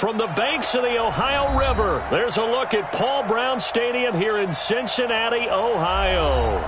From the banks of the Ohio River, there's a look at Paul Brown Stadium here in Cincinnati, Ohio.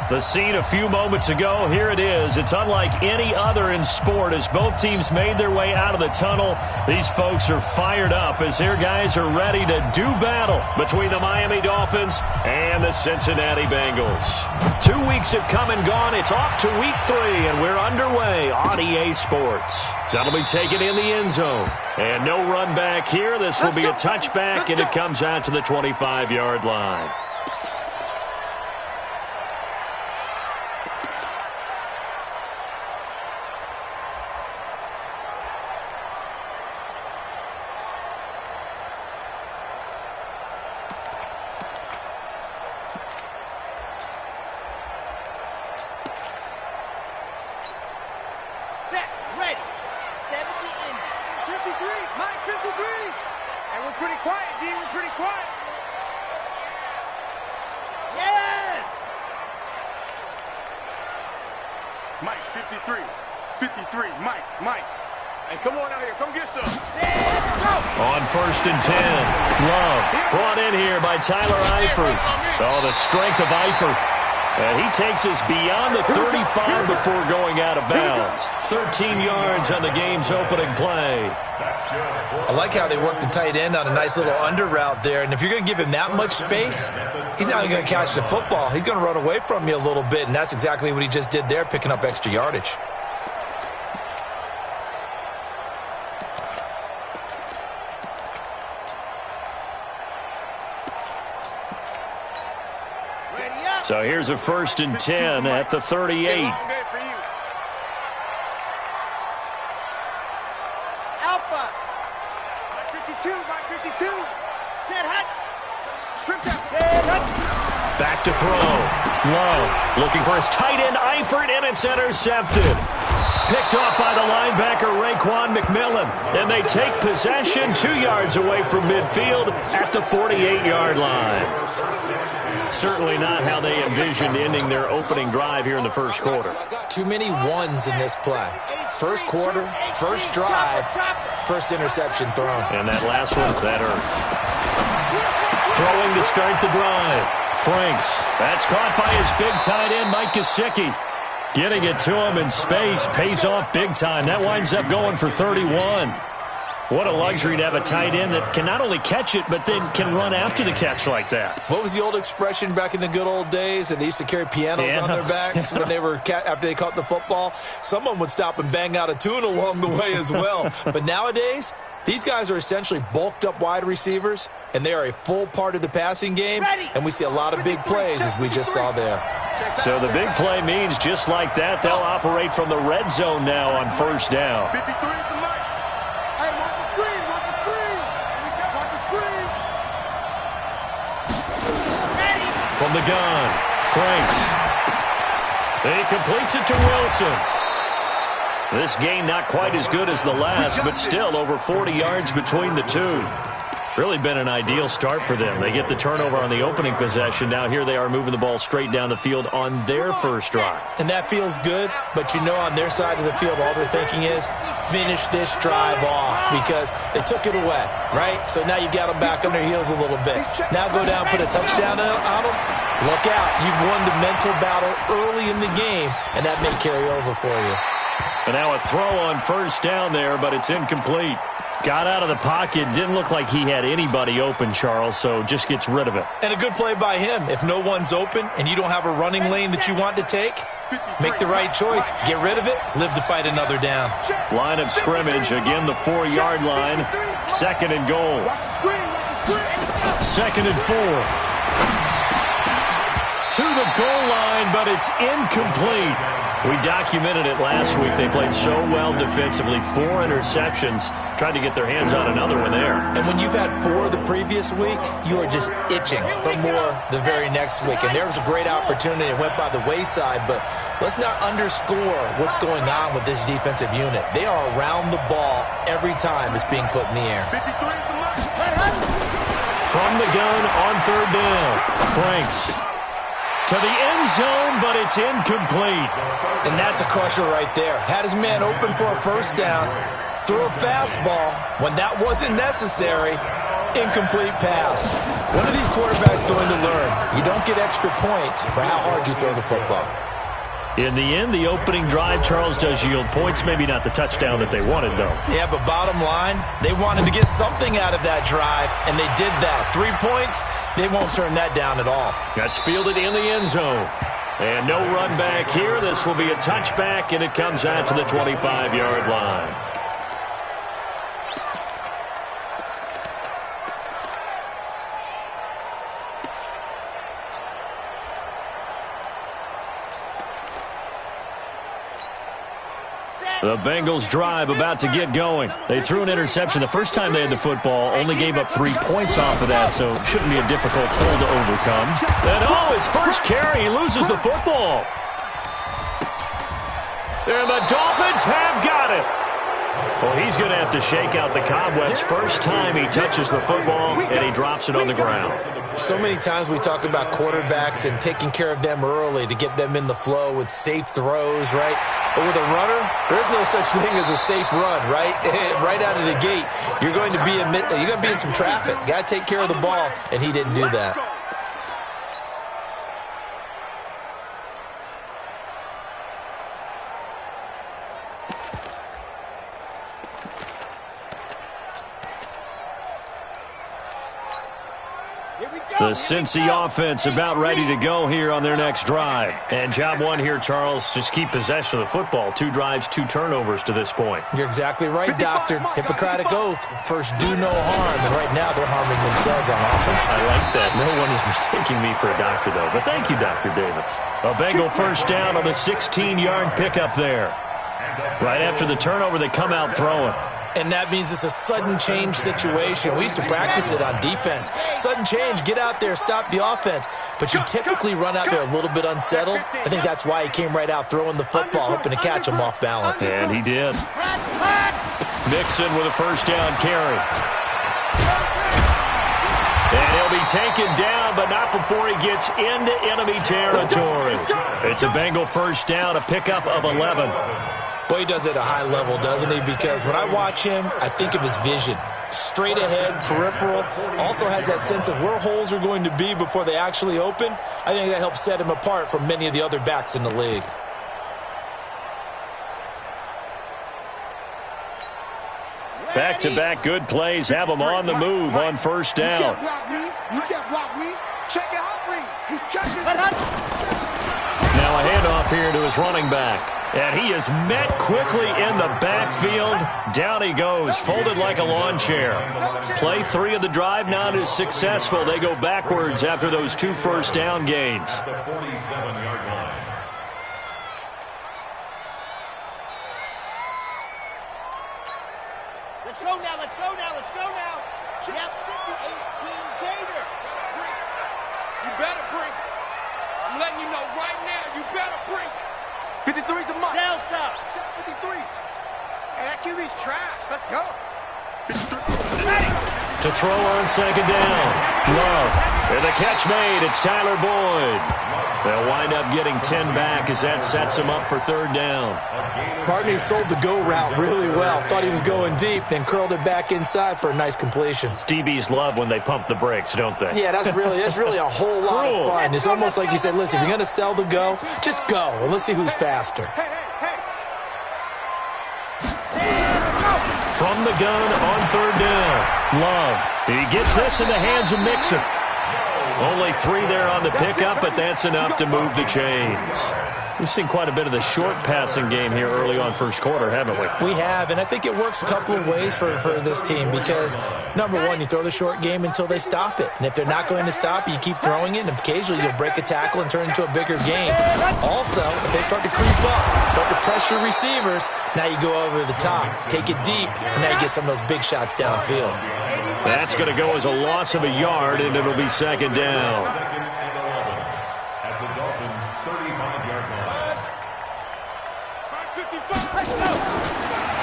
The scene a few moments ago, here it is. It's unlike any other in sport as both teams made their way out of the tunnel. These folks are fired up as their guys are ready to do battle between the Miami Dolphins and the Cincinnati Bengals. 2 weeks have come and gone. It's off to week 3, and we're underway on EA Sports. That'll be taken in the end zone. And no run back here. This will be a touchback, and it comes out to the 25-yard line. Tyler Eifert. Oh, the strength of Eifert. And he takes us beyond the 35 before going out of bounds. 13 yards on the game's opening play. I like how they work the tight end on a nice little under route there. And if you're going to give him that much space, he's not going to catch the football. He's going to run away from you a little bit, and that's exactly what he just did there, picking up extra yardage. So here's a 1st and 10 at the 38. Alpha. 52, 52. Set hut. Shrimp up. Set hut. Back to throw. Love looking for his tight end, Eifert, and it's intercepted. Picked off by the linebacker, Raekwon McMillan. And they take possession 2 yards away from midfield at the 48-yard line. Certainly not how they envisioned ending their opening drive here in the first quarter. Too many ones in this play. First quarter, first drive, first interception thrown. And that last one, that hurts. Throwing to start the drive. Franks. That's caught by his big tight end, Mike Gesicki. Getting it to him in space pays off big time. That winds up going for 31. What a luxury to have a tight end that can not only catch it, but then can run after the catch like that. What was the old expression back in the good old days? And they used to carry pianos on their backs when they were after they caught the football. Someone would stop and bang out a tune along the way as well. But nowadays, these guys are essentially bulked up wide receivers, and they are a full part of the passing game. And we see a lot of big plays as we just saw there. So the big play means just like that, they'll operate from the red zone now on 1st down. 53 at the mic. Hey, watch the screen, watch the screen. Watch the screen. Ready. From the gun, Franks. He completes it to Wilson. This game not quite as good as the last, but still over 40 yards between the two. Really been an ideal start for them. They get the turnover on the opening possession. Now here they are moving the ball straight down the field on their first drive. And that feels good, but you know on their side of the field all they're thinking is finish this drive off because they took it away, right? So now you got them back on their heels a little bit. Now go down, put a touchdown on them. Look out. You've won the mental battle early in the game, and that may carry over for you. And now a throw on 1st down there, but it's incomplete. Got out of the pocket. Didn't look like he had anybody open, Charles, so just gets rid of it. And a good play by him. If no one's open and you don't have a running lane that you want to take, make the right choice. Get rid of it. Live to fight another down. Line of scrimmage. Again, the 4-yard line. 2nd and goal. 2nd and 4. To the goal line, but it's incomplete. We documented it last week. They played so well defensively. 4 interceptions. Tried to get their hands on another one there. And when you've had 4 the previous week, you are just itching for more the very next week. And there was a great opportunity. It went by the wayside, but let's not underscore what's going on with this defensive unit. They are around the ball every time it's being put in the air. From the gun on 3rd down, Franks. To the end zone, but it's incomplete. And that's a crusher right there. Had his man open for a 1st down. threw a fastball when that wasn't necessary. Incomplete pass. When are these quarterbacks going to learn? You don't get extra points for how hard you throw the football. In the end, the opening drive, Charles, does yield points. Maybe not the touchdown that they wanted, though. Yeah, but bottom line, they wanted to get something out of that drive, and they did that. 3 points, they won't turn that down at all. That's fielded in the end zone. And no run back here. This will be a touchback, and it comes out to the 25-yard line. The Bengals drive about to get going. They threw an interception the first time they had the football, only gave up 3 points off of that, so it shouldn't be a difficult hole to overcome. And his first carry, he loses the football. And the Dolphins have got it. Well, he's going to have to shake out the cobwebs first time he touches the football, and he drops it on the ground. So many times we talk about quarterbacks and taking care of them early to get them in the flow with safe throws, right? But with a runner, there's no such thing as a safe run, right? Right out of the gate, you're going to be in some traffic. Got to take care of the ball, and he didn't do that. The Cincy offense about ready to go here on their next drive. And job one here, Charles, just keep possession of the football. 2 drives, 2 turnovers to this point. You're exactly right, Doctor. Hippocratic oath. First, do no harm. And right now, they're harming themselves on offense. I like that. No one is mistaking me for a doctor, though. But thank you, Dr. Davis. A Bengal first down on the 16-yard pickup there. Right after the turnover, they come out throwing. And that means it's a sudden change situation. We used to practice it on defense. Sudden change, get out there, stop the offense. But you typically run out there a little bit unsettled. I think that's why he came right out throwing the football, hoping to catch him off balance. And he did. Mixon with a first down carry. And he'll be taken down, but not before he gets into enemy territory. It's a Bengal first down, a pickup of 11. Boy, he does it at a high level, doesn't he? Because when I watch him, I think of his vision. Straight ahead, peripheral. Also has that sense of where holes are going to be before they actually open. I think that helps set him apart from many of the other backs in the league. Back-to-back good plays have him on the move on first down. You can't block me. You can't block me. Check it out, read. He's checking. Now a handoff here to his running back. And he is met quickly in the backfield. Down he goes, folded like a lawn chair. Play 3 of the drive not as successful. They go backwards after those 2 first down gains. The 47-yard line. Let's go now, let's go now, let's go now. Yep, 50-18 Gator. You better bring it. I'm letting you know right now, you better bring it. 53's the mark. Delta. 53. Hey, that QB's trash. Let's go. To throw on second down. Love. And the catch made. It's Tyler Boyd. They'll wind up getting 10 back as that sets him up for third down. Partney sold the go route really well. Thought he was going deep, then curled it back inside for a nice completion. DBs love when they pump the brakes, don't they? Yeah, that's really a whole lot of fun. It's almost like you said, listen, if you're going to sell the go, just go. And let's see who's faster. From the gun on third down. Love. He gets this in the hands of Mixon. Only 3 there on the pickup, but that's enough to move the chains. We've seen quite a bit of the short passing game here early on first quarter, haven't we? We have, and I think it works a couple of ways for this team because, number one, you throw the short game until they stop it. And if they're not going to stop it, you keep throwing it, and occasionally you'll break a tackle and turn it into a bigger game. Also, if they start to creep up, start to pressure receivers, now you go over the top, take it deep, and now you get some of those big shots downfield. That's going to go as a loss of a yard, and it'll be second down. At the Dolphins' 35-yard line.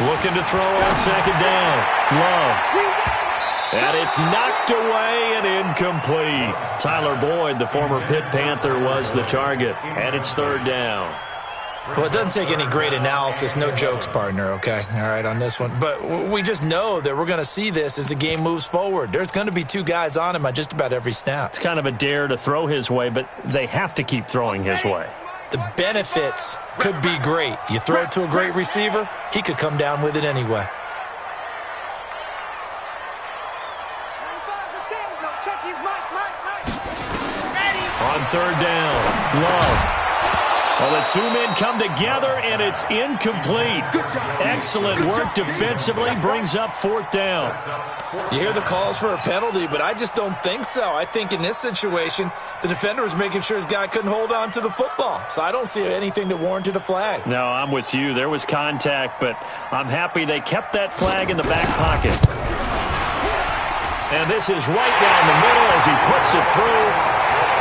Looking to throw on second down. Love. And it's knocked away and incomplete. Tyler Boyd, the former Pitt Panther, was the target. And it's third down. Well, it doesn't take any great analysis. No jokes, partner, okay? All right, on this one. But we just know that we're going to see this as the game moves forward. There's going to be two guys on him on just about every snap. It's kind of a dare to throw his way, but they have to keep throwing his way. The benefits could be great. You throw it to a great receiver, he could come down with it anyway. On third down, Love. Well, the two men come together, and it's incomplete. Excellent work defensively, brings up fourth down. You hear the calls for a penalty, but I just don't think so. I think in this situation, the defender was making sure his guy couldn't hold on to the football. So I don't see anything that warranted a flag. No, I'm with you. There was contact, but I'm happy they kept that flag in the back pocket. And this is right down the middle as he puts it through.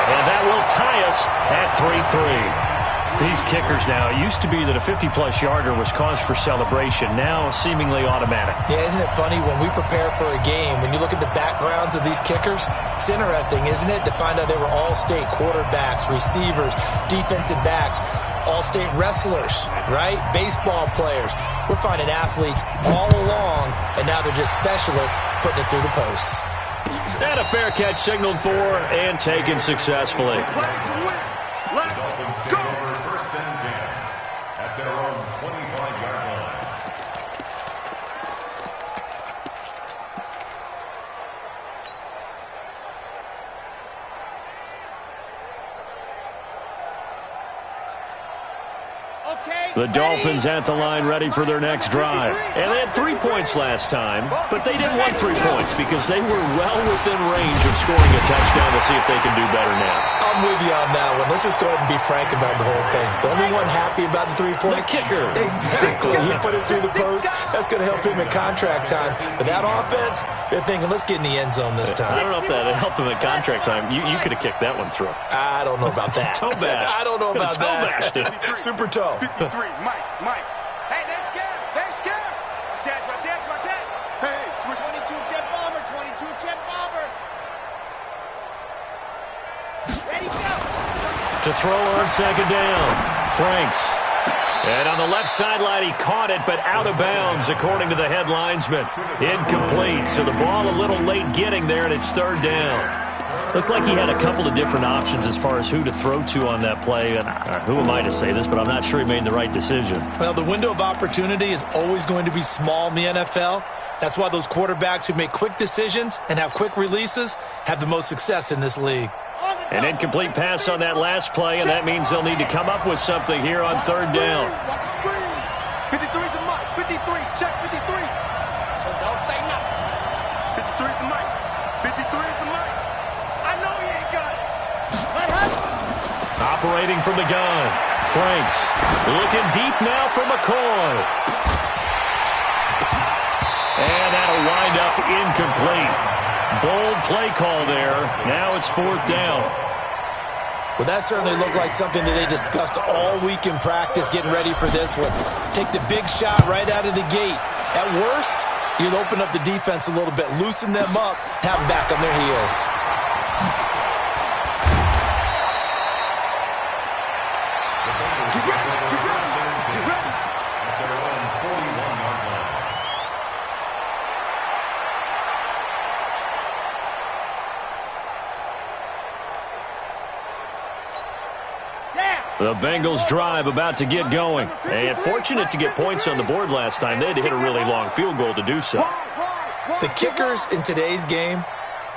And that will tie us at 3-3. These kickers now, it used to be that a 50-plus yarder was cause for celebration. Now, seemingly automatic. Yeah, isn't it funny when we prepare for a game, when you look at the backgrounds of these kickers, it's interesting, isn't it, to find out they were all-state quarterbacks, receivers, defensive backs, all-state wrestlers, right? Baseball players. We're finding athletes all along, and now they're just specialists putting it through the posts. And a fair catch signaled for and taken successfully. Let's go. At their own 25-yard line. The Dolphins at the line ready for their next drive. And they had 3 points last time, but they didn't want 3 points because they were well within range of scoring a touchdown. To see if they can do better now. I'm with you on that one. Let's just go ahead and be frank about the whole thing. The only one happy about the 3-point? The kicker. Exactly. He put it through the post. That's going to help him in contract time. But that offense, they're thinking, let's get in the end zone this time. I don't know if that helped him at contract time. You could have kicked that one through. I don't know about that. Toe bash. I don't know about that. Super toe. 53, Mike. Hey, they're scared. They're scared. Watch that. Hey, switch 22 Jet Bomber. 22 Jet Bomber. Ready, go. To throw on second down. Franks. And on the left sideline, he caught it, but out of bounds, according to the head linesman. Incomplete. So the ball a little late getting there, and it's third down. Looked like he had a couple of different options as far as who to throw to on that play. And who am I to say this, but I'm not sure he made the right decision. Well, the window of opportunity is always going to be small in the NFL. That's why those quarterbacks who make quick decisions and have quick releases have the most success in this league. An incomplete pass on that last play, and that means they'll need to come up with something here on third down. 53 to Mike. 53. Check 53. So don't say nothing. 53 to Mike. 53 to Mike. I know he ain't got it. Let him. Operating from the gun. Franks looking deep now for McCoy. And that'll wind up incomplete. Bold play call there. Now it's fourth down. Well, that certainly looked like something that they discussed all week in practice getting ready for this one. Take the big shot right out of the gate. At worst, you'll open up the defense a little bit, loosen them up, have them back on their heels. Get ready. At their own 41-yard line. The Bengals drive about to get going. And fortunate to get points on the board last time. They had to hit a really long field goal to do so. The kickers in today's game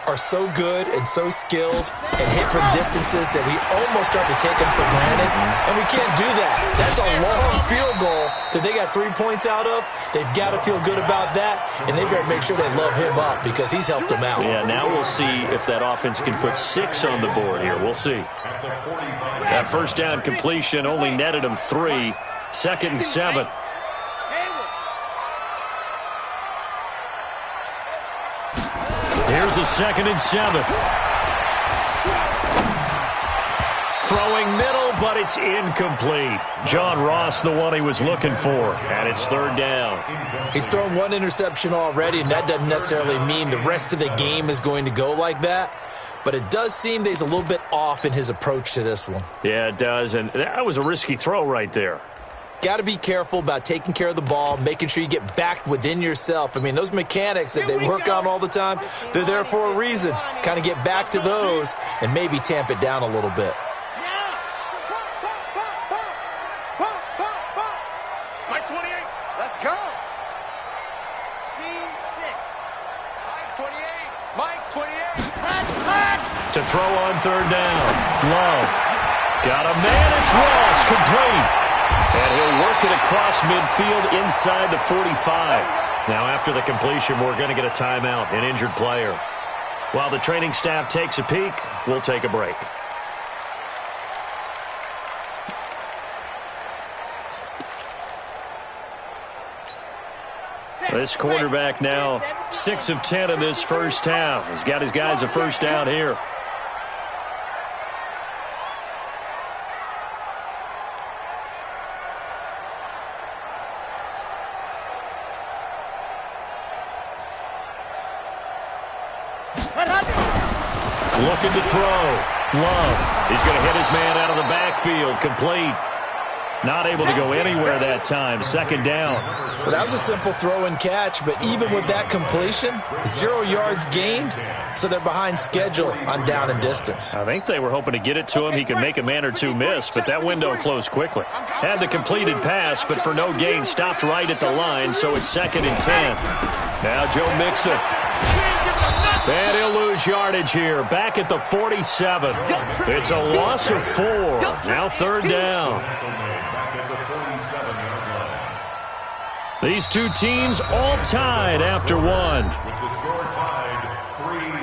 are so good and so skilled and hit from distances that we almost start to take them for granted. And we can't do that. That's a long field goal that they got 3 points out of. They've got to feel good about that, and they better make sure they love him up because he's helped them out. Yeah, now we'll see if that offense can put 6 on the board here. We'll see. That first down completion only netted them 3. Second and 7. Here's a second and 7. Throwing middle, but it's incomplete. John Ross, the one he was looking for, and it's third down. He's thrown one interception already, and that doesn't necessarily mean the rest of the game is going to go like that. But it does seem that he's a little bit off in his approach to this one. Yeah, it does, and that was a risky throw right there. got to be careful about taking care of the ball, making sure you get back within yourself. I mean, those mechanics that they work on all the time, they're there for a reason. Kind of get back to those and maybe tamp it down a little bit. Mike 28, let's go. Scene 6. Mike 28, Mike 28. To throw on third down. Love. Got a man. It's Ross. Complete. And he'll work it across midfield inside the 45. Now, after the completion, we're going to get a timeout, an injured player. While the training staff takes a peek, we'll take a break. This quarterback now 6 of 10 in this first half. He's got his guys a first down here. Looking to throw. Love. He's going to hit his man out of the backfield. Complete. Not able to go anywhere that time. Second down. Well, that was a simple throw and catch, but even with that completion, 0 yards gained, so they're behind schedule on down and distance. I think they were hoping to get it to him. He could make a man or two miss, but that window closed quickly. Had the completed pass, but for no gain, stopped right at the line, so it's 2nd and 10. Now Joe Mixon. And he'll lose yardage here. Back at the 47. It's a loss of 4. Now 3rd down. These two teams all tied after one. With the score tied 3-3.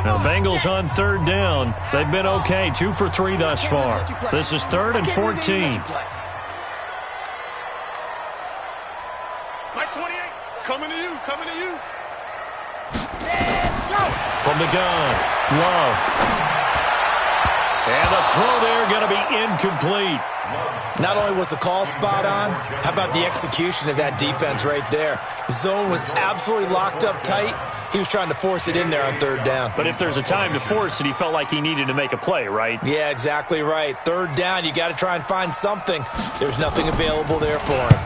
Now, Bengals on 3rd down. They've been okay, 2 for 3 thus far. This is 3rd and 14. Mike 28, coming to you, coming to you. From the gun, Love. And the throw there going to be incomplete. Not only was the call spot on, how about the execution of that defense right there? Zone was absolutely locked up tight. He was trying to force it in there on 3rd down. But if there's a time to force it, he felt like he needed to make a play, right? Yeah, exactly right. 3rd down, you got to try and find something. There's nothing available there for him.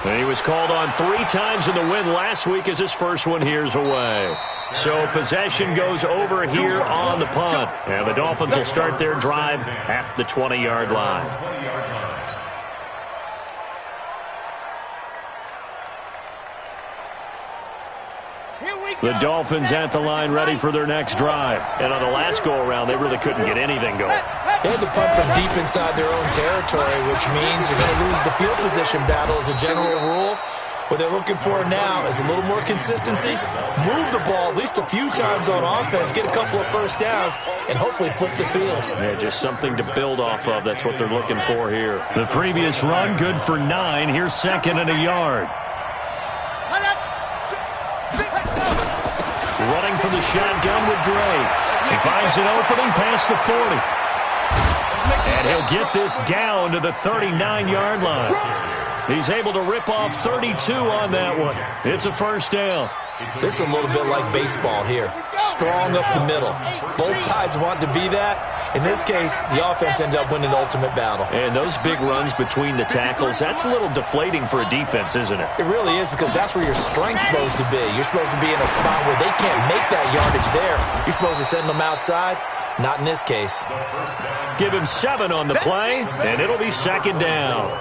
And he was called on 3 times in the win last week as his first one here's away. So possession goes over here on the punt. And the Dolphins will start their drive at the 20-yard line. The Dolphins at the line ready for their next drive. And on the last go-around, they really couldn't get anything going. They had to punt from deep inside their own territory, which means you're going to lose the field position battle as a general rule. What they're looking for now is a little more consistency, move the ball at least a few times on offense, get a couple of first downs, and hopefully flip the field. Yeah, just something to build off of. That's what they're looking for here. The previous run, good for 9. Here's 2nd and a yard. Running from the shotgun with Dre. He finds an opening past the 40. And he'll get this down to the 39-yard line. He's able to rip off 32 on that one. It's a first down. This is a little bit like baseball here. Strong up the middle. Both sides want to be that. In this case, the offense ended up winning the ultimate battle. And those big runs between the tackles, that's a little deflating for a defense, isn't it? It really is, because that's where your strength's supposed to be. You're supposed to be in a spot where they can't make that yardage there. You're supposed to send them outside. Not in this case. Give him 7 on the play, and it'll be 2nd down.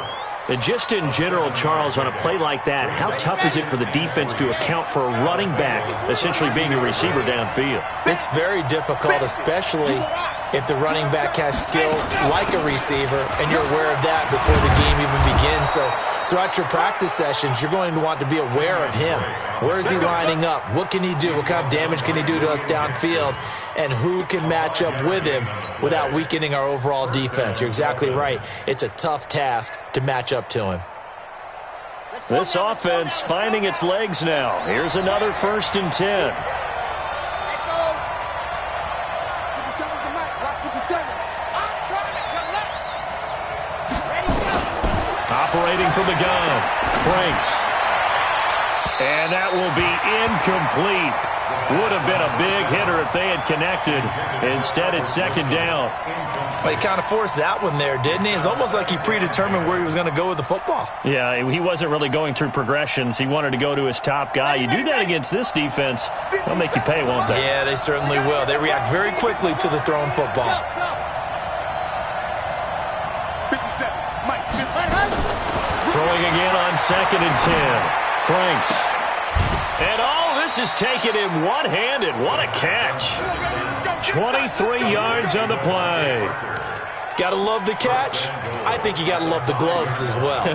And just in general, Charles, on a play like that, how tough is it for the defense to account for a running back essentially being a receiver downfield? It's very difficult, especially if the running back has skills like a receiver, and you're aware of that before the game even begins. So throughout your practice sessions, you're going to want to be aware of him. Where is he lining up? What can he do? What kind of damage can he do to us downfield? And who can match up with him without weakening our overall defense? You're exactly right. It's a tough task to match up to him. This offense finding its legs now. Here's another 1st and 10. Operating from the gun, Franks. And that will be incomplete. Would have been a big hitter if they had connected. Instead, it's second down. Well, he kind of forced that one there, didn't he? It's almost like he predetermined where he was going to go with the football. Yeah, he wasn't really going through progressions. He wanted to go to his top guy. You do that against this defense, they'll make you pay, won't they? Yeah, they certainly will. They react very quickly to the thrown football. 57. Mike. Throwing again on 2nd and 10. Franks. And all this is taken in one-handed. What a catch. 23 yards on the play. Got to love the catch. I think you got to love the gloves as well.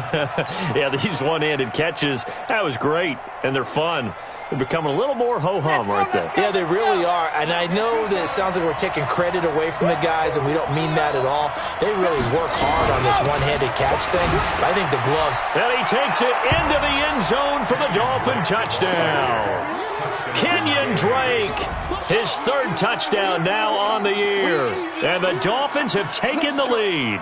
Yeah, these one-handed catches, that was great, and they're fun. They're becoming a little more ho-hum right there. Yeah, they really are. And I know that it sounds like we're taking credit away from the guys, and we don't mean that at all. They really work hard on this one-handed catch thing. I think the gloves. And he takes it into the end zone for the Dolphin touchdown. Kenyon Drake, his 3rd touchdown now on the year. And the Dolphins have taken the lead.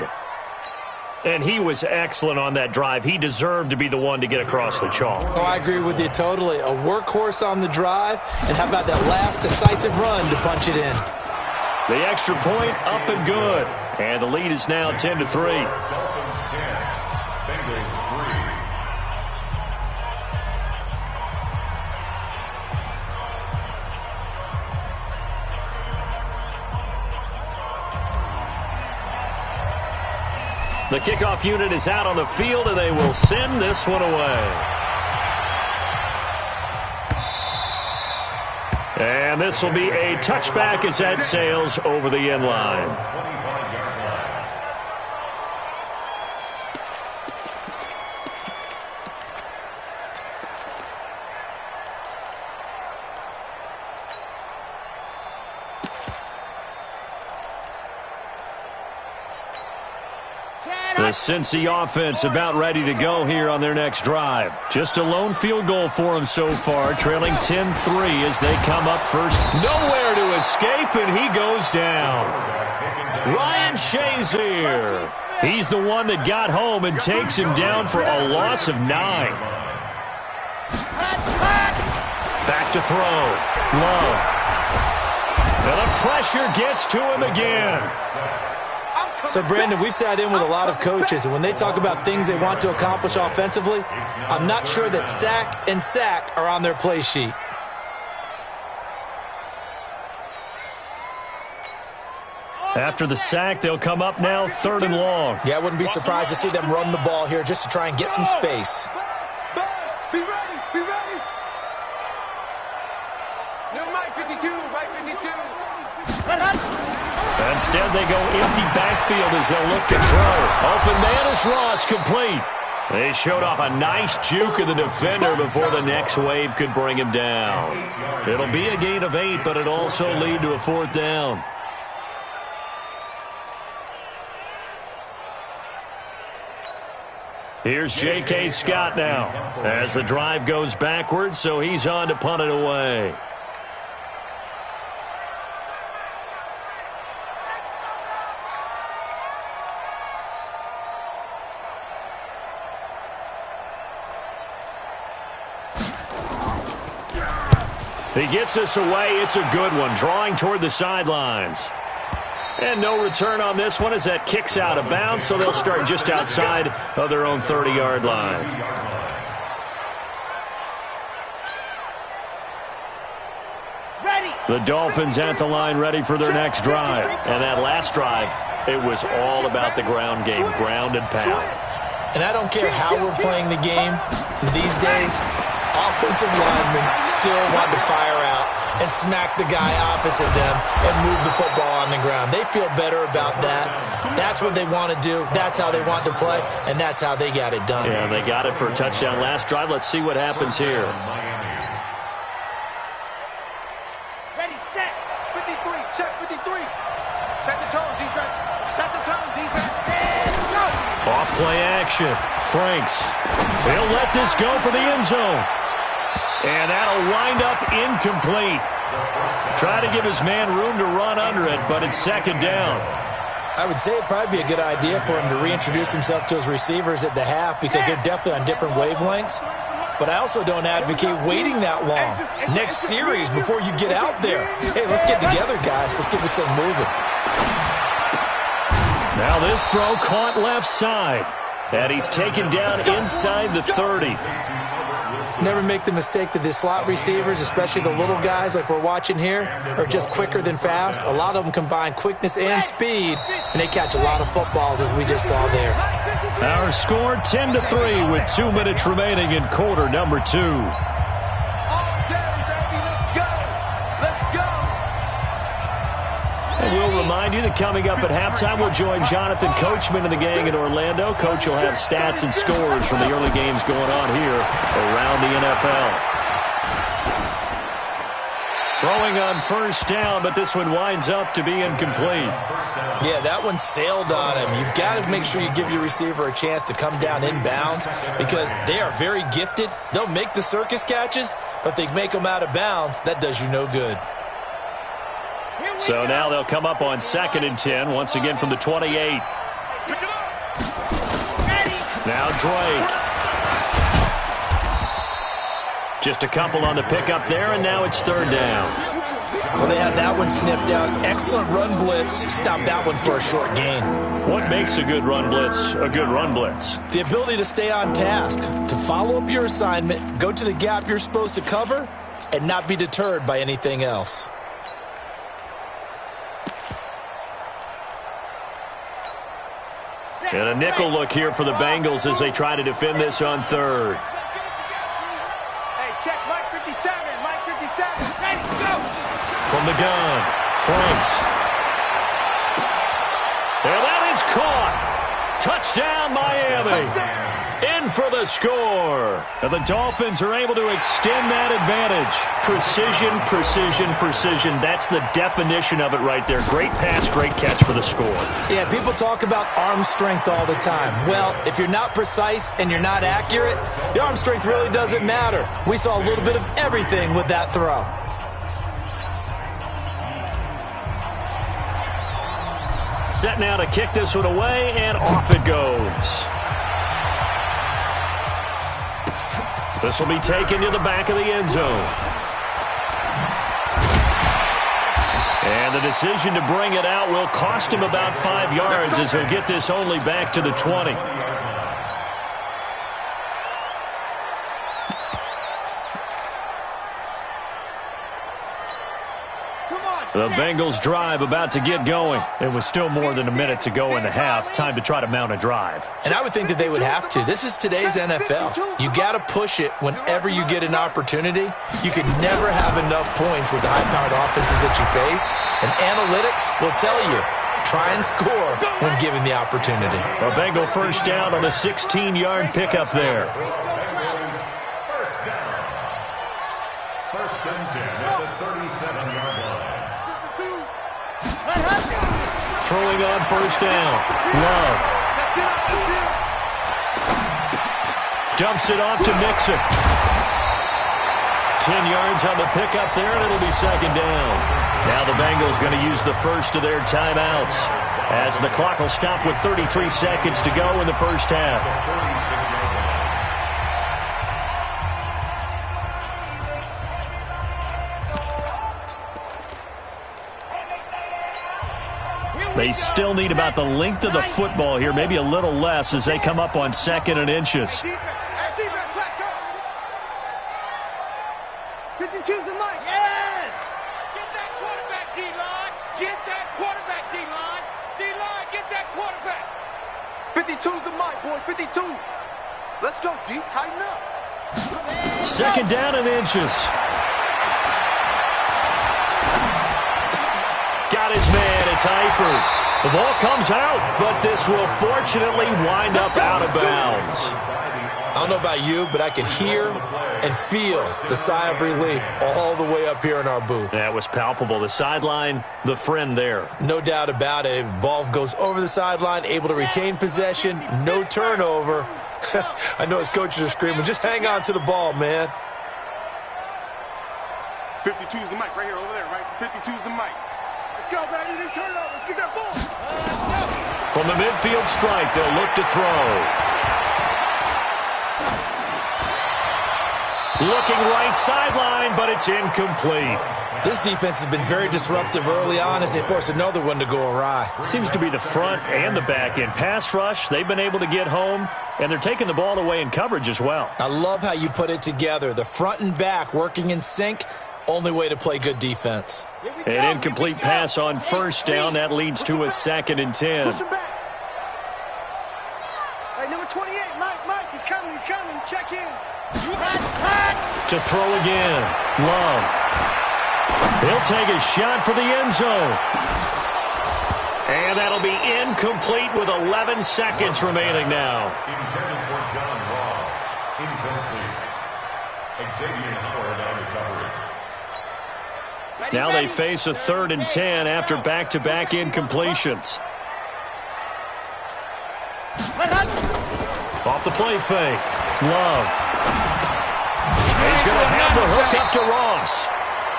And he was excellent on that drive. He deserved to be the one to get across the chalk. Oh, I agree with you totally. A workhorse on the drive, and how about that last decisive run to punch it in? The extra point up and good. And the lead is now 10-3. The kickoff unit is out on the field, and they will send this one away. And this will be a touchback as that sails over the end line. The Cincy offense about ready to go here on their next drive. Just a lone field goal for them so far, trailing 10-3 as they come up first. Nowhere to escape, and he goes down. Ryan Shazier. He's the one that got home and takes him down for a loss of 9. Back to throw. Love. And the pressure gets to him again. So, Brandon, we sat in with a lot of coaches, and when they talk about things they want to accomplish offensively, I'm not sure that sack and sack are on their play sheet. After the sack, they'll come up now 3rd and long. Yeah, I wouldn't be surprised to see them run the ball here just to try and get some space. Be ready. Be ready. No, Mike 52. Mike 52. Instead, they go empty backfield as they'll look to throw. Open man is Ross, complete. They showed off a nice juke of the defender before the next wave could bring him down. It'll be a gain of 8, but it'll also lead to a 4th down. Here's J.K. Scott now as the drive goes backwards, so he's on to punt it away. He gets us away. It's a good one, drawing toward the sidelines. And no return on this one as that kicks out of bounds, so they'll start just outside of their own 30-yard line. The Dolphins at the line ready for their next drive. And that last drive, it was all about the ground game, ground and pound. And I don't care how we're playing the game these days, offensive linemen still want to fire out and smack the guy opposite them and move the football on the ground. They feel better about that. That's what they want to do. That's how they want to play, and that's how they got it done. Yeah, they got it for a touchdown last drive. Let's see what happens here. Ready, set, 53, check 53. Set the tone, defense. Set the tone, defense. And go. Off play action. Franks. He'll let this go for the end zone. And that'll wind up incomplete. Try to give his man room to run under it, but it's 2nd down. I would say it'd probably be a good idea for him to reintroduce himself to his receivers at the half because they're definitely on different wavelengths. but I also don't advocate waiting that long. Next series before you get out there. Hey, let's get together, guys. Let's get this thing moving. Now this throw caught left side. And he's taken down inside the 30. Never make the mistake that the slot receivers, especially the little guys like we're watching here, are just quicker than fast. A lot of them combine quickness and speed, and they catch a lot of footballs, as we just saw there. Our score 10-3 with 2 minutes remaining in quarter number 2. And we'll remind you that coming up at halftime, we'll join Jonathan Coachman and the gang in Orlando. Coach will have stats and scores from the early games going on here around the NFL. Throwing on first down, but this one winds up to be incomplete. Yeah, that one sailed on him. You've got to make sure you give your receiver a chance to come down inbounds because they are very gifted. They'll make the circus catches, but they make them out of bounds. That does you no good. So now they'll come up on 2nd and 10, once again from the 28. Now Drake. Just a couple on the pickup there, and now it's 3rd down. Well, they had that one snipped out. Excellent run blitz. Stop that one for a short gain. What makes a good run blitz a good run blitz? The ability to stay on task, to follow up your assignment, go to the gap you're supposed to cover, and not be deterred by anything else. And a nickel look here for the Bengals as they try to defend this on 3rd. Hey, check Mike 57. Mike 57. Ready, go. From the gun, fronts. And that is caught. Touchdown, Miami. In for the score. And the Dolphins are able to extend that advantage. Precision, precision, precision. That's the definition of it right there. Great pass, great catch for the score. Yeah, people talk about arm strength all the time. Well, if you're not precise and you're not accurate, the arm strength really doesn't matter. We saw a little bit of everything with that throw. Set now to kick this one away, and off it goes. This will be taken to the back of the end zone. And the decision to bring it out will cost him about 5 yards as he'll get this only back to the 20. The Bengals drive about to get going. It was still more than a minute to go in the half. Time to try to mount a drive. And I would think that they would have to. This is today's NFL. You got to push it whenever you get an opportunity. You can never have enough points with the high-powered offenses that you face. And analytics will tell you, try and score when given the opportunity. A Bengal first down on a 16-yard pickup there. First and 10 at the 37-yard line. Throwing on first down. Love. Dumps it off to Mixon. 10 yards on the pickup there, and it'll be 2nd down. Now the Bengals going to use the first of their timeouts as the clock will stop with 33 seconds to go in the first half. They still need about the length of the football here, maybe a little less as they come up on 2nd and inches. 52's the mic. Yes! Get that quarterback, D-line. Get that quarterback, D-line. D-line, get that quarterback. 52's the mic, boys. 52. Let's go, D. Tighten up. 2nd down and inches. Got his man. It's Eifert. The ball comes out, but this will fortunately wind up out of bounds. I don't know about you, but I can hear and feel the sigh of relief all the way up here in our booth. That was palpable. The sideline, the friend there. No doubt about it. If the ball goes over the sideline, able to retain possession, no turnover. I know his coaches are screaming, just hang on to the ball, man. 52's the mic right here, over there, right? 52's the mic. Let's go, baby. They turn it over. Let's get that ball. From the midfield stripe, they'll look to throw. Looking right sideline, but it's incomplete. This defense has been very disruptive early on as they force another one to go awry. Seems to be the front and the back end. Pass rush, they've been able to get home, and they're taking the ball away in coverage as well. I love how you put it together. The front and back working in sync, only way to play good defense. An incomplete pass on first down. That leads to a 2nd and 10. Push him back. All right, number 28, Mike, he's coming. Check in. To throw again. Love. He'll take a shot for the end zone. And that'll be incomplete with 11 seconds remaining now. Intended for John Ross. Incomplete. Xavier Howard on recovery. Now they face a 3rd and 10 after back-to-back incompletions. Off the play fake. Love. He's going to have the hook up to Ross.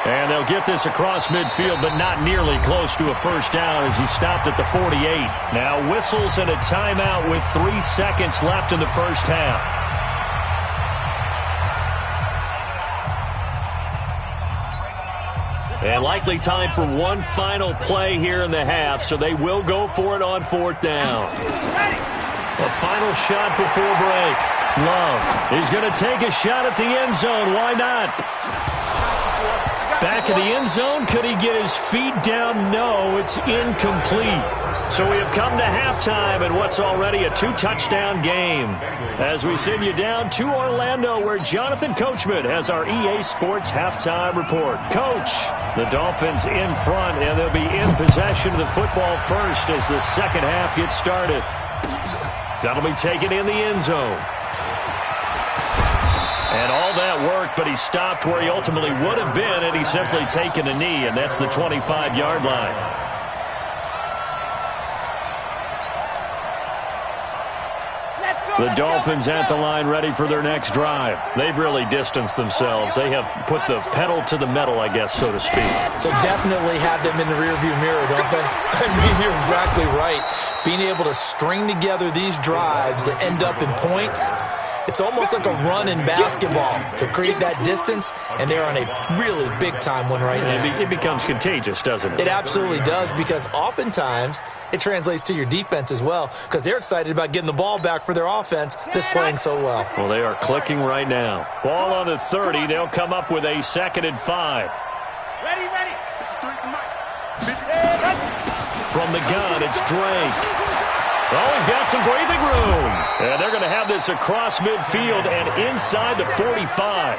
And they'll get this across midfield, but not nearly close to a first down as he stopped at the 48. Now whistles and a timeout with 3 seconds left in the first half. And likely time for one final play here in the half, so they will go for it on 4th down. A final shot before break. Love is going to take a shot at the end zone. Why not? Back in the end zone. Could he get his feet down? No, it's incomplete. So we have come to halftime in what's already a 2-touchdown game. As we send you down to Orlando, where Jonathan Coachman has our EA Sports halftime report. Coach, the Dolphins in front, and they'll be in possession of the football first as the second half gets started. That'll be taken in the end zone. And all that worked, but he stopped where he ultimately would have been had he simply taken a knee, and that's the 25-yard line. The Dolphins at the line ready for their next drive. They've really distanced themselves. They have put the pedal to the metal, I guess, so to speak. So definitely have them in the rearview mirror, don't they? I mean, you're exactly right. Being able to string together these drives that end up in points, it's almost like a run in basketball to create that distance, and they're on a really big-time one right now. It becomes contagious, doesn't it? It absolutely does, because oftentimes it translates to your defense as well, because they're excited about getting the ball back for their offense that's playing so well. Well, they are clicking right now. Ball on the 30. They'll come up with a 2nd and 5. Ready. From the gun, it's Drake. Oh, he's got some breathing room. And they're going to have this across midfield and inside the 45.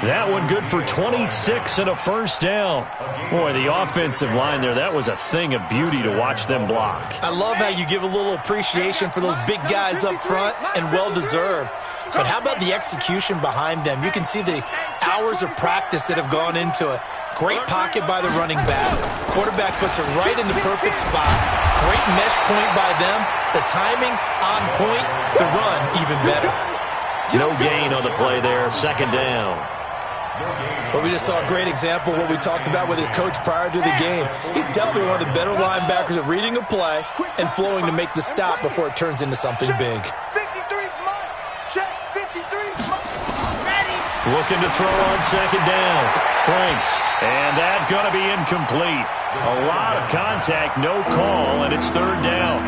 That one good for 26 and a first down. Boy, the offensive line there, that was a thing of beauty to watch them block. I love how you give a little appreciation for those big guys up front, and well-deserved. But how about the execution behind them? You can see the hours of practice that have gone into it. Great pocket by the running back. Quarterback puts it right in the perfect spot. Great mesh point by them. The timing on point. The run even better. No gain on the play there. 2nd down. But we just saw a great example of what we talked about with his coach prior to the game. He's definitely one of the better linebackers at reading a play and flowing to make the stop before it turns into something big. 53's mine. Check. 53's mine. Ready. Looking to throw on 2nd down. Franks. And that's going to be incomplete. A lot of contact, no call, and it's 3rd down.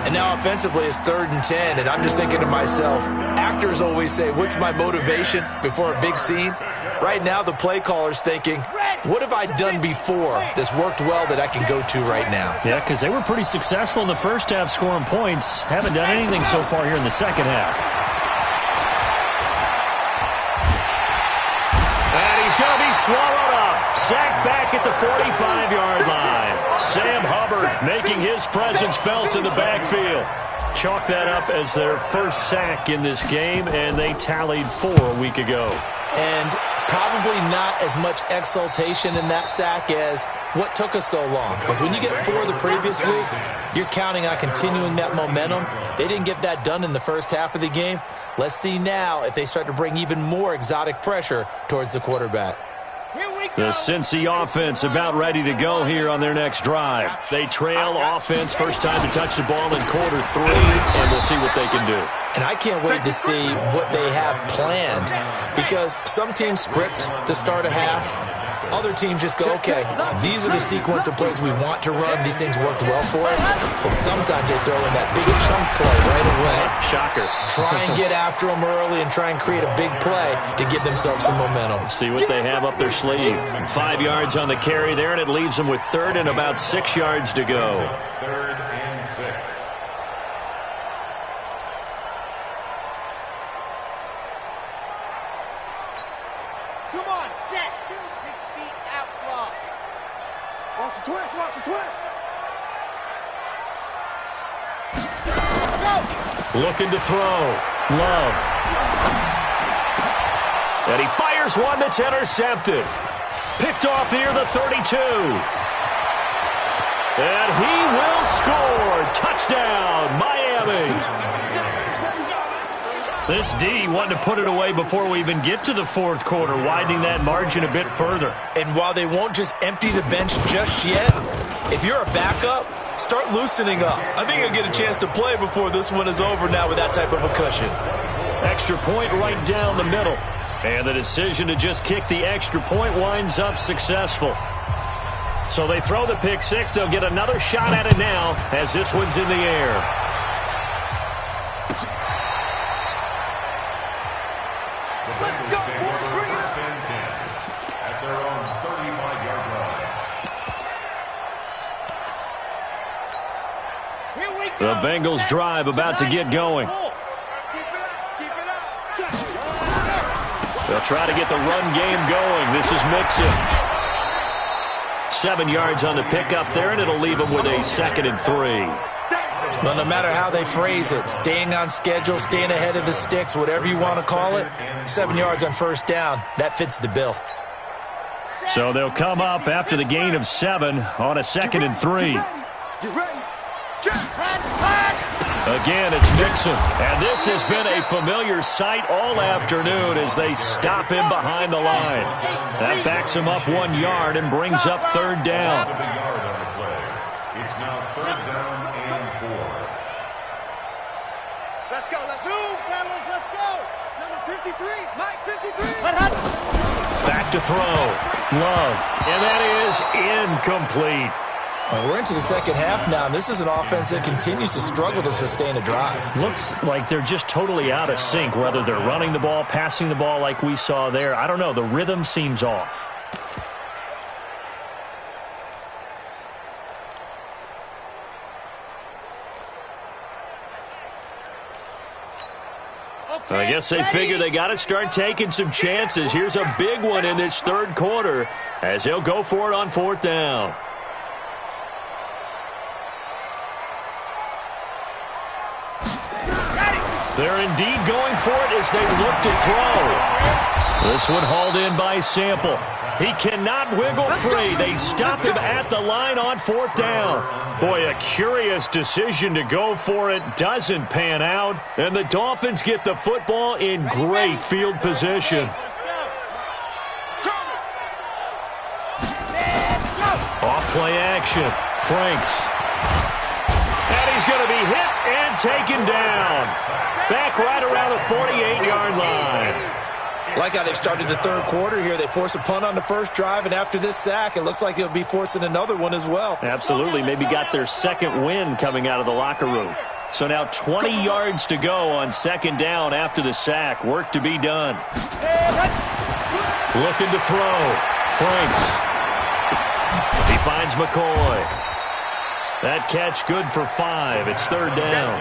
And now offensively it's 3rd and 10, and I'm just thinking to myself, actors always say, what's my motivation before a big scene? Right now the play caller's thinking, what have I done before that's worked well that I can go to right now? Yeah, because they were pretty successful in the first half scoring points. Haven't done anything so far here in the second half. And he's going to be swallowed up. Sacked back at the 45-yard line. Sam Hubbard making his presence felt in the backfield. Chalk that up as their first sack in this game, and they tallied 4 a week ago. And probably not as much exultation in that sack as what took us so long. Because when you get 4 the previous week, you're counting on continuing that momentum. They didn't get that done in the first half of the game. Let's see now if they start to bring even more exotic pressure towards the quarterback. The Cincy offense about ready to go here on their next drive. They trail offense, first time to touch the ball in quarter 3, and we'll see what they can do. And I can't wait to see what they have planned, because some teams script to start a half. Other teams just go, okay, these are the sequence of plays we want to run. These things worked well for us. And sometimes they throw in that big chunk play right away. Shocker. Try and get after them early and try and create a big play to give themselves some momentum. See what they have up their sleeve. 5 yards on the carry there, and it leaves them with 3rd and about 6 yards to go. 3rd and 6. Come on, set. 260 out block. Watch the twist, watch the twist. Go. Looking to throw. Love. And he fires one that's intercepted. Picked off near the 32. And he will score. Touchdown, Miami. This D wanted to put it away before we even get to the 4th quarter, widening that margin a bit further. And while they won't just empty the bench just yet, if you're a backup, start loosening up. I think you'll get a chance to play before this one is over now with that type of a cushion. Extra point right down the middle. And the decision to just kick the extra point winds up successful. So they throw the pick 6. They'll get another shot at it now as this one's in the air. The Bengals drive about to get going. They'll try to get the run game going. This is Mixon. 7 yards on the pickup there, and it'll leave them with a 2nd and 3. Well, no matter how they phrase it, staying on schedule, staying ahead of the sticks, whatever you want to call it, 7 yards on first down, that fits the bill. So they'll come up after the gain of 7 on a 2nd and 3. Get ready. Again, it's Mixon. And this has been a familiar sight all afternoon as they stop him behind the line. That backs him up 1 yard and brings up 3rd down. It's now 3rd down and 4. Let's go, let's move, fellas, let's go. Number 53, Mike 53. Back to throw. Love. And that is incomplete. We're into the second half now, and this is an offense that continues to struggle to sustain a drive. Looks like they're just totally out of sync, whether they're running the ball, passing the ball like we saw there. I don't know. The rhythm seems off. I guess they figure they got to start taking some chances. Here's a big one in this 3rd quarter as he'll go for it on 4th down. They're indeed going for it as they look to throw. This one hauled in by Sample. He cannot wiggle free. They stop him at the line on 4th down. Boy, a curious decision to go for it. Doesn't pan out. And the Dolphins get the football in great field position. Off play action. Franks. And he's going to be hit and taken down. Back right around the 48-yard line. Like how they've started the 3rd quarter here. They force a punt on the first drive, and after this sack, it looks like they'll be forcing another one as well. Absolutely. Maybe got their 2nd win coming out of the locker room. So now 20 yards to go on 2nd down after the sack. Work to be done. Looking to throw. Franks. He finds McCoy. That catch good for 5. It's 3rd down.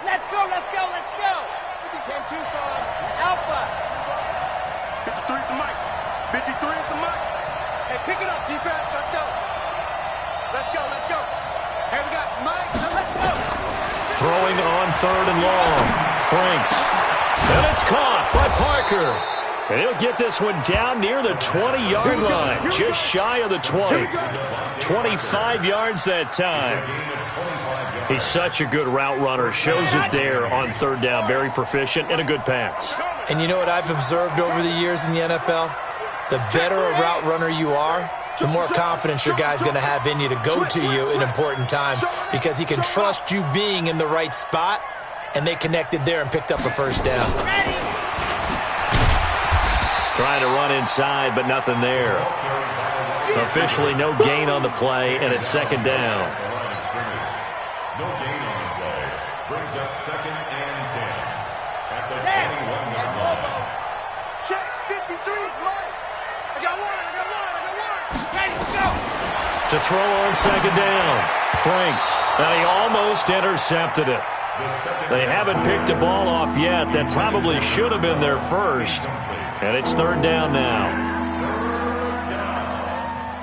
Let's go, let's go, let's go. 10 Tucson, Alpha. 53 is the mic. 53 is the mic. Hey, pick it up, defense. Let's go. Let's go, let's go. Hey, we got Mike. Let's go. Throwing on 3rd and long. Franks. And it's caught by Parker. And he'll get this one down near the 20-yard line. Just shy of the 20. 25 yards that time. He's such a good route runner. Shows it there on 3rd down. Very proficient and a good pass. And you know what I've observed over the years in the NFL? The better a route runner you are, the more confidence your guy's going to have in you to go to you in important times because he can trust you being in the right spot, and they connected there and picked up a 1st down. Trying to run inside, but nothing there. Officially no gain on the play, and it's 2nd down. No gain on the play. Brings up 2nd and 10. At the 21-yard line. Check. 53's mine. I got one. Ready, go. To throw on 2nd down. Franks. And he almost intercepted it. They haven't picked a ball off yet. That probably should have been their first. And it's 3rd down now. 3rd down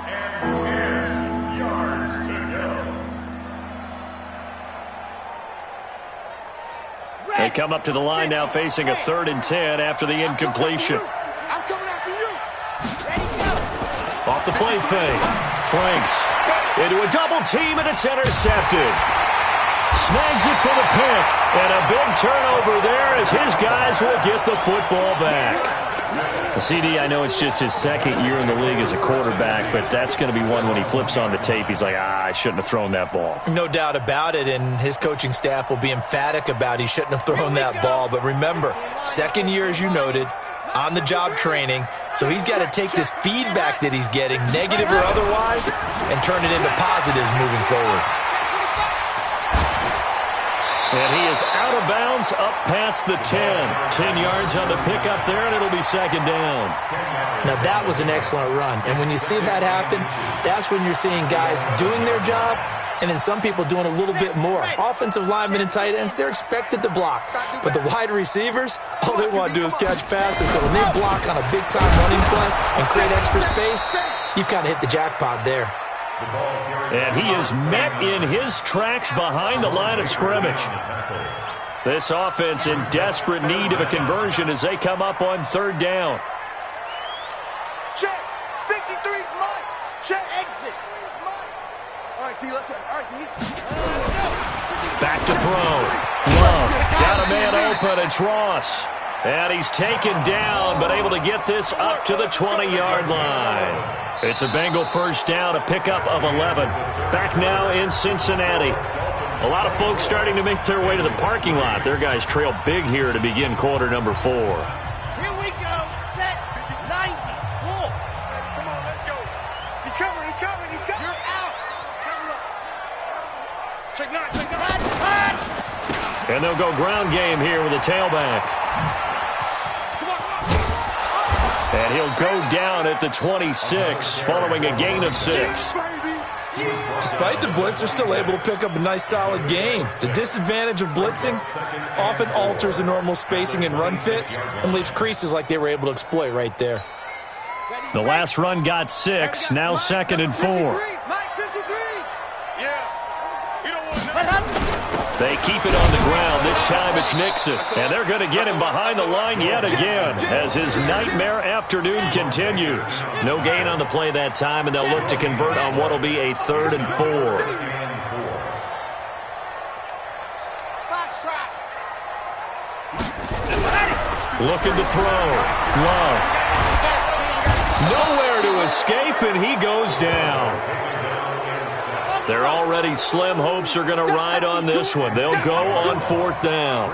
and 10 yards to go. They come up to the line now facing a 3rd and 10 after the incompletion. I'm coming after you. Ready, go. Off the play fake. Franks into a double team, and it's intercepted. Snags it for the pick. And a big turnover there as his guys will get the football back. CD, I know it's just his 2nd year in the league as a quarterback, but that's going to be one when he flips on the tape. He's like, I shouldn't have thrown that ball. No doubt about it, and his coaching staff will be emphatic about he shouldn't have thrown that ball. But remember, 2nd year, as you noted, on-the-job training, so he's got to take this feedback that he's getting, negative or otherwise, and turn it into positives moving forward. And he is out of bounds up past the 10. 10 yards on the pickup there, and it'll be 2nd down. Now, that was an excellent run. And when you see that happen, that's when you're seeing guys doing their job and then some people doing a little bit more. Offensive linemen and tight ends, they're expected to block. But the wide receivers, all they want to do is catch passes. So when they block on a big-time running play and create extra space, you've kind of hit the jackpot there. And he is met in his tracks behind the line of scrimmage. This offense in desperate need of a conversion as they come up on 3rd down. Check. 53's mine. Check. Exit. All right, T. Let's go. All right, T. Back to throw. Love. Got a man open. It's Ross. And he's taken down, but able to get this up to the 20-yard line. It's a Bengal 1st down, a pickup of 11. Back now in Cincinnati. A lot of folks starting to make their way to the parking lot. Their guys trail big here to begin quarter number 4. Here we go. Set. 90. Full. Come on, let's go. He's coming. You're out. Cover up. Check 9. And they'll go ground game here with a tailback. And he'll go down at the 26 following a gain of 6. Despite the blitz, they're still able to pick up a nice, solid gain. The disadvantage of blitzing often alters the normal spacing and run fits and leaves creases like they were able to exploit right there. The last run got 6, now 2nd and 4. They keep it on the ground. This time it's Mixon. And they're going to get him behind the line yet again as his nightmare afternoon continues. No gain on the play that time, and they'll look to convert on what will be a 3rd and 4. Looking to throw. Love. Nowhere to escape, and he goes down. Their already slim hopes are going to ride on this one. They'll go on 4th down.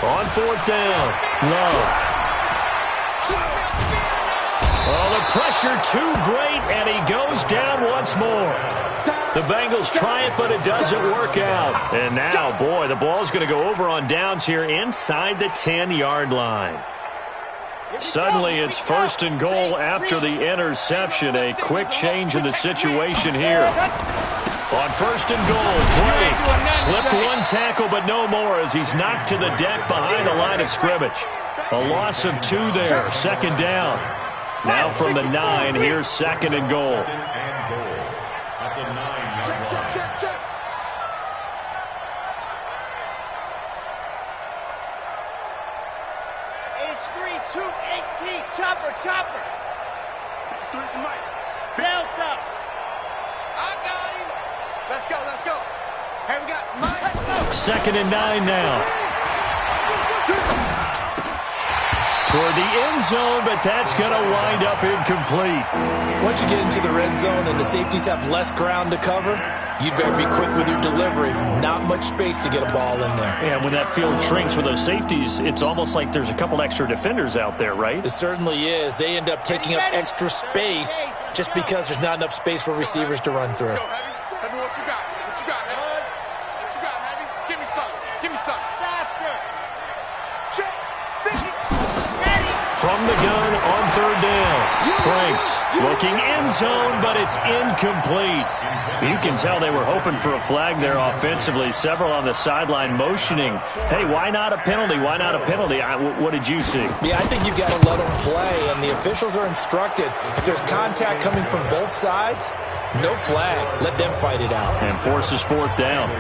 On 4th down, Love. Oh, the pressure too great, and he goes down once more. The Bengals try it, but it doesn't work out. And now, boy, the ball's going to go over on downs here inside the 10-yard line. Suddenly, it's 1st and goal after the interception. A quick change in the situation here. On first and goal, Drake slipped one tackle, but no more as he's knocked to the deck behind the line of scrimmage. A loss of 2 there, second down. Now from the 9, here's second and goal. Check. H3-218, chopper. 53 at the mic. Delta. I got him. Let's go. Hey, we got Mike. Second and 9 now. Toward the end zone, but that's going to wind up incomplete. Once you get into the red zone and the safeties have less ground to cover, you'd better be quick with your delivery. Not much space to get a ball in there. Yeah, when that field shrinks with those safeties, it's almost like there's a couple extra defenders out there, right? It certainly is. They end up taking up extra space just because there's not enough space for receivers to run through. Heavy, what you got? Heavy? What you got, Heavy? Give me something. Faster. Check. From the gun on third down. Franks looking end zone, but it's incomplete. You can tell they were hoping for a flag there offensively. Several on the sideline motioning. Hey, why not a penalty? What did you see? Yeah, I think you've got to let them play, and the officials are instructed. If there's contact coming from both sides, no flag. Let them fight it out. And forces fourth down.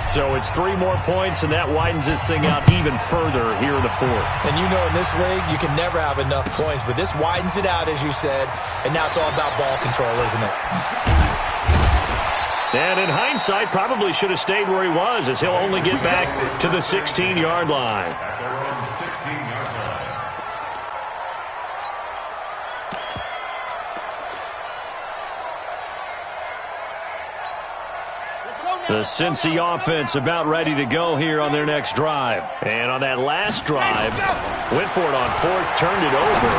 So it's 3 more points, and that widens this thing out even further here in the fourth. And you know in this league, you can never have enough points, but this widens it out, as you said, and now it's all about ball control, isn't it? And in hindsight, probably should have stayed where he was, as he'll only get back to the 16-yard line. The Cincy offense about ready to go here on their next drive. And on that last drive, went for it on fourth, turned it over.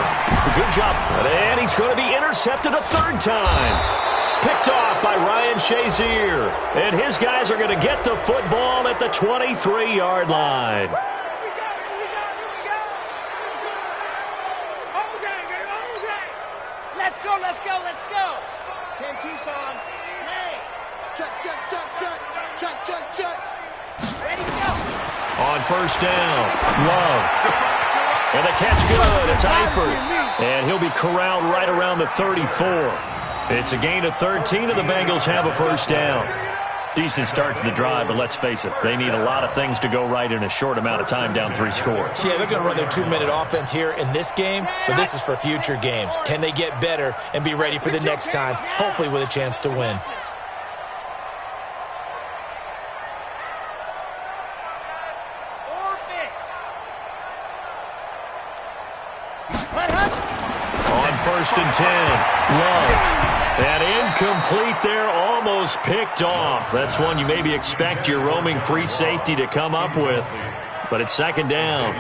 Good job. And he's going to be intercepted a third time. Picked off by Ryan Shazier. And his guys are going to get the football at the 23-yard line. Let's go. 10 Tucson. Hey. Check. Ready, go. On first down, Love. And the catch good. It's Eifert. And he'll be corralled right around the 34. It's a gain of 13, and the Bengals have a first down. Decent start to the drive, but let's face it, they need a lot of things to go right in a short amount of time, down 3 scores. Yeah, they're going to run their 2-minute offense here in this game, but this is for future games. Can they get better and be ready for the next time, hopefully with a chance to win? On first and 10, Love. And incomplete there, almost picked off. That's one you maybe expect your roaming free safety to come up with. But it's second down.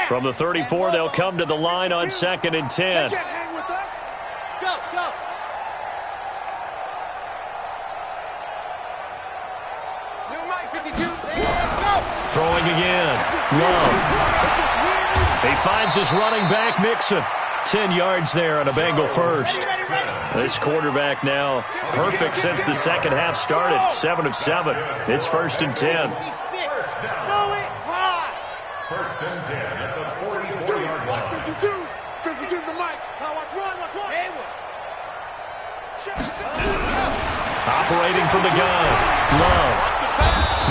From the 34, they'll come to the line on second and 10. Go. Throwing again. Love. He finds his running back, Mixon. 10 yards there on a Bengal first. This quarterback now perfect since the second half started. 7 of 7. It's first and 10. First and 10 at the 44-yard line. 52's the mic. Now watch run. Operating from the gun. Love.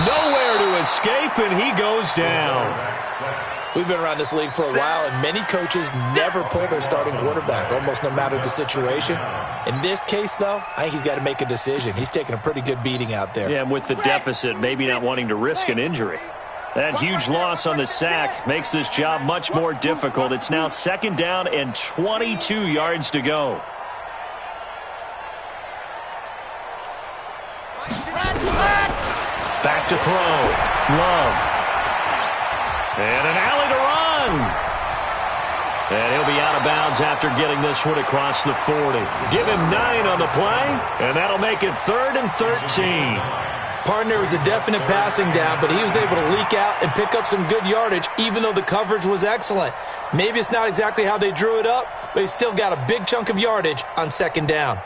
Nowhere to escape, and he goes down. We've been around this league for a while, and many coaches never pull their starting quarterback, almost no matter the situation. In this case, though, I think he's got to make a decision. He's taking a pretty good beating out there. Yeah, and with the deficit, maybe not wanting to risk an injury. That huge loss on the sack makes this job much more difficult. It's now second down and 22 yards to go. Back to throw. Love. And an alley to run. And he'll be out of bounds after getting this one across the 40. Give him 9 on the play, and that'll make it 3rd and 13. Partner was a definite passing down, but he was able to leak out and pick up some good yardage, even though the coverage was excellent. Maybe it's not exactly how they drew it up, but he still got a big chunk of yardage on second down.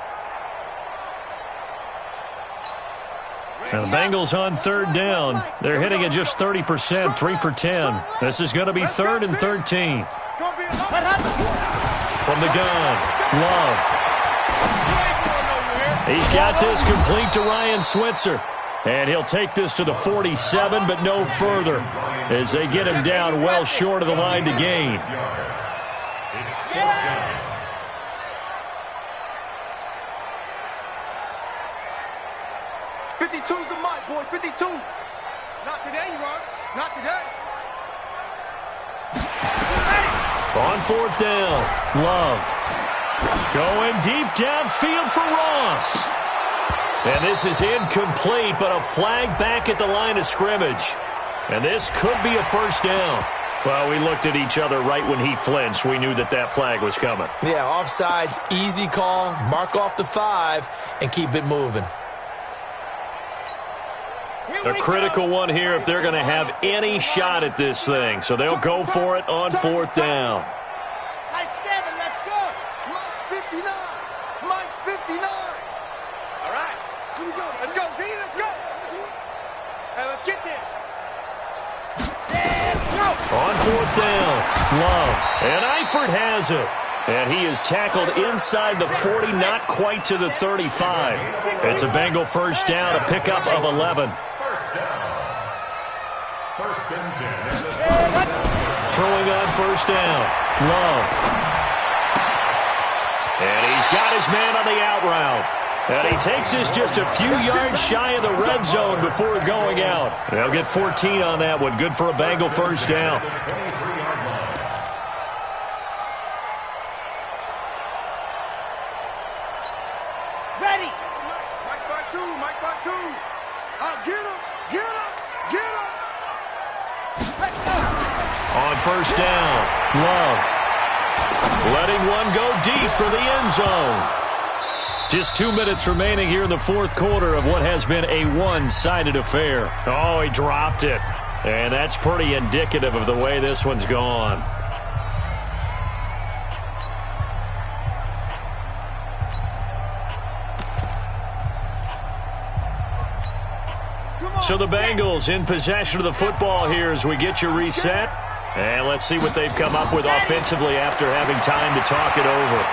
And the Bengals on third down. They're hitting at just 30%, 3 for 10. This is going to be 3rd and 13. From the gun, Love. He's got this complete to Ryan Switzer. And he'll take this to the 47, but no further, as they get him down well short of the line to gain. 52's the mic, boys. 52. Not today, you are. Not today. On 4th down, Love. Going deep downfield for Ross. And this is incomplete, but a flag back at the line of scrimmage. And this could be a first down. Well, we looked at each other right when he flinched. We knew that that flag was coming. Yeah, offsides, easy call, mark off the 5, and keep it moving. A critical one here if they're going to have any shot at this thing. So they'll go for it on 4th down. Nice 7, let's go. Mike's 59. Mike's 59. All right, here we go. Let's go, D, let's go. Hey, let's get this. Set, go. On 4th down, Love. And Eifert has it. And he is tackled inside the 40, not quite to the 35. It's a Bengal first down, a pickup of 11. First and 10. Throwing on first down, Love. And he's got his man on the out route. And he takes this just a few yards shy of the red zone before going out. They'll get 14 on that one. Good for a Bengal first down. Ready. Mike 5-2, Mike 5-2. Get him, get him, get him. Let's go. On first down, Love. Letting one go deep for the end zone. Just 2 minutes remaining here in the 4th quarter of what has been a one-sided affair. Oh, he dropped it. And that's pretty indicative of the way this one's gone. So the Bengals in possession of the football here as we get you reset. And let's see what they've come up with offensively after having time to talk it over.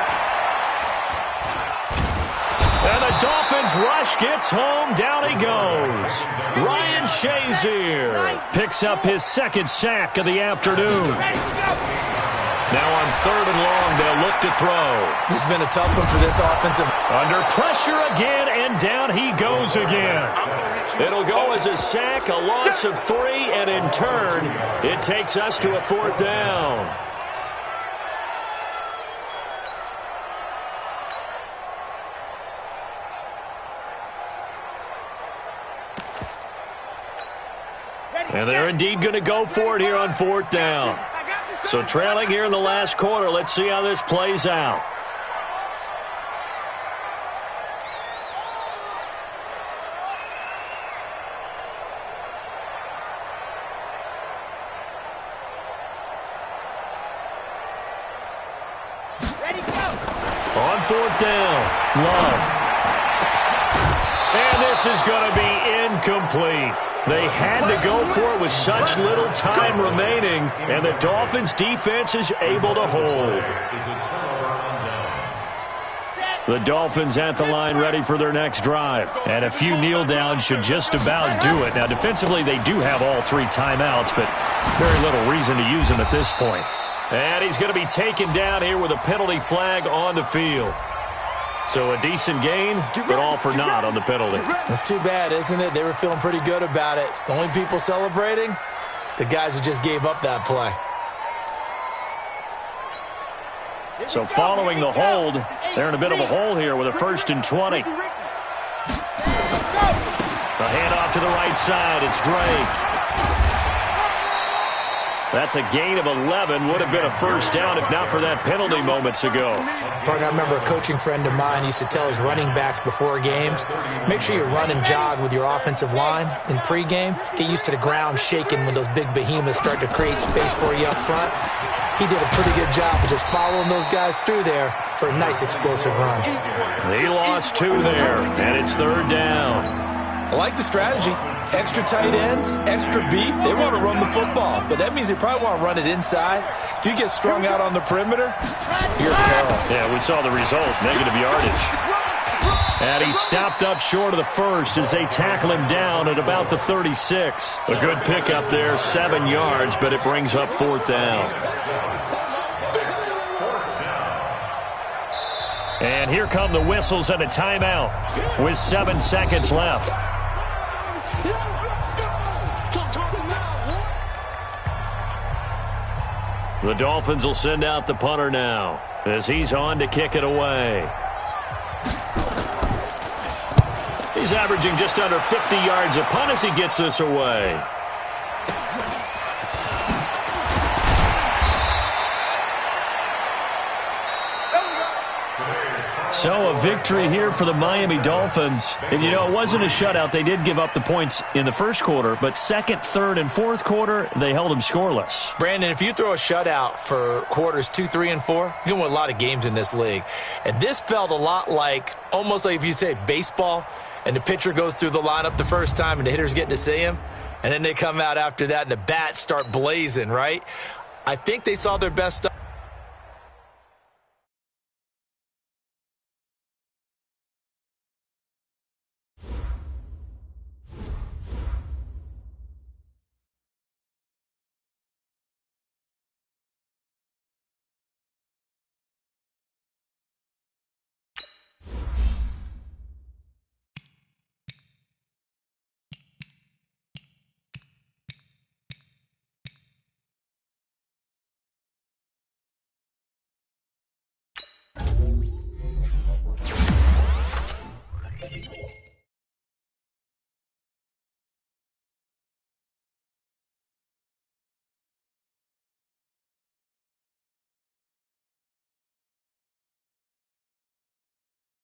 And the Dolphins rush gets home. Down he goes. Ryan Shazier picks up his 2nd sack of the afternoon. Now on 3rd and long, they'll look to throw. This has been a tough one for this offensive. Under pressure again, and down he goes again. It'll go as a sack, a loss of 3, and in turn, it takes us to a 4th down. And they're indeed going to go for it here on 4th down. So trailing here in the last quarter, let's see how this plays out. Ready, go. On 4th down, Love. And this is going to be incomplete. They had to go for it with such little time remaining, and the Dolphins' defense is able to hold. The Dolphins at the line ready for their next drive. And a few kneel downs should just about do it. Now, defensively, they do have all 3 timeouts, but very little reason to use them at this point. And he's going to be taken down here with a penalty flag on the field. So a decent gain, but all for naught on the penalty. It's too bad, isn't it? They were feeling pretty good about it. The only people celebrating, the guys who just gave up that play. So following the hold, they're in a bit of a hole here with a 1st and 20. A handoff to the right side. It's Drake. That's a gain of 11. Would have been a first down if not for that penalty moments ago. Partner, I remember a coaching friend of mine used to tell his running backs before games, make sure you run and jog with your offensive line in pregame. Get used to the ground shaking when those big behemoths start to create space for you up front. He did a pretty good job of just following those guys through there for a nice explosive run. He lost 2 there, and it's 3rd down. I like the strategy. Extra tight ends, extra beef. They want to run the football, but that means they probably want to run it inside. If you get strung out on the perimeter, you're in peril. Yeah, we saw the result, negative yardage. And he stopped up short of the first as they tackle him down at about the 36. A good pickup there, 7 yards, but it brings up 4th down. And here come the whistles and a timeout with 7 seconds left. The Dolphins will send out the punter now as he's on to kick it away. He's averaging just under 50 yards a punt as he gets this away. So a victory here for the Miami Dolphins. And, you know, it wasn't a shutout. They did give up the points in the first quarter, but second, third, and fourth quarter, they held them scoreless. Brandon, if you throw a shutout for quarters 2, 3, and 4, you're going to win a lot of games in this league. And this felt a lot like, almost like if you say baseball, and the pitcher goes through the lineup the first time and the hitter's getting to see him, and then they come out after that and the bats start blazing, right? I think they saw their best stuff